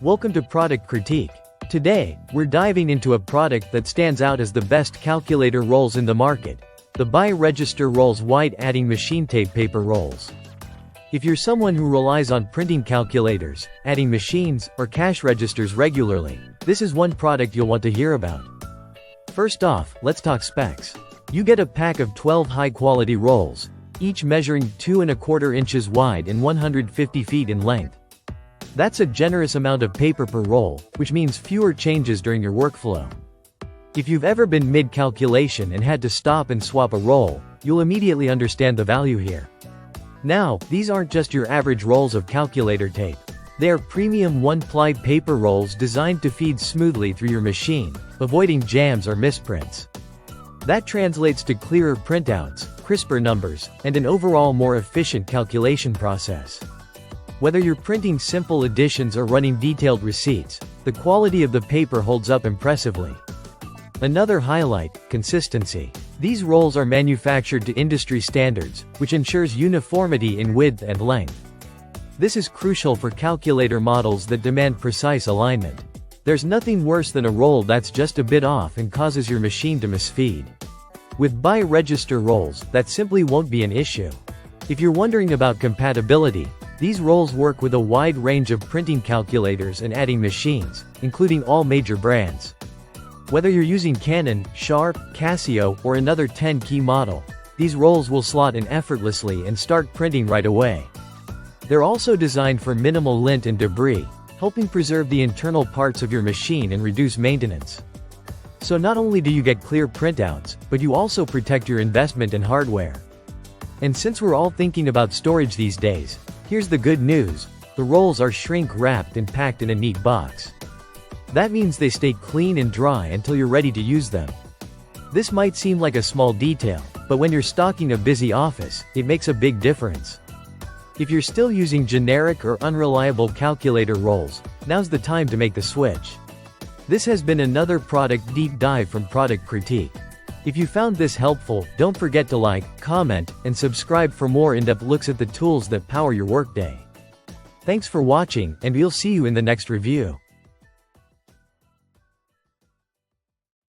Welcome to Product Critique. Today, we're diving into a product that stands out as the best calculator rolls in the market, the BuyRegisterRolls Wide Adding Machine Tape Paper Rolls. If you're someone who relies on printing calculators, adding machines, or cash registers regularly, this is one product you'll want to hear about. First off, let's talk specs. You get a pack of 12 high-quality rolls, each measuring 2¼ inches wide and 150 feet in length. That's a generous amount of paper per roll, which means fewer changes during your workflow. If you've ever been mid-calculation and had to stop and swap a roll, you'll immediately understand the value here. Now, these aren't just your average rolls of calculator tape. They are premium one-ply paper rolls designed to feed smoothly through your machine, avoiding jams or misprints. That translates to clearer printouts, crisper numbers, and an overall more efficient calculation process. Whether you're printing simple additions or running detailed receipts, the quality of the paper holds up impressively. Another highlight, consistency. These rolls are manufactured to industry standards, which ensures uniformity in width and length. This is crucial for calculator models that demand precise alignment. There's nothing worse than a roll that's just a bit off and causes your machine to misfeed. With BuyRegisterRolls, that simply won't be an issue. If you're wondering about compatibility, these rolls work with a wide range of printing calculators and adding machines, including all major brands. Whether you're using Canon, Sharp, Casio, or another 10-key model, these rolls will slot in effortlessly and start printing right away. They're also designed for minimal lint and debris, helping preserve the internal parts of your machine and reduce maintenance. So not only do you get clear printouts, but you also protect your investment in hardware. And since we're all thinking about storage these days, here's the good news: the rolls are shrink-wrapped and packed in a neat box. That means they stay clean and dry until you're ready to use them. This might seem like a small detail, but when you're stocking a busy office, it makes a big difference. If you're still using generic or unreliable calculator rolls, now's the time to make the switch. This has been another product deep dive from Product Critique. If you found this helpful, don't forget to like, comment, and subscribe for more in-depth looks at the tools that power your workday. Thanks for watching, and we'll see you in the next review.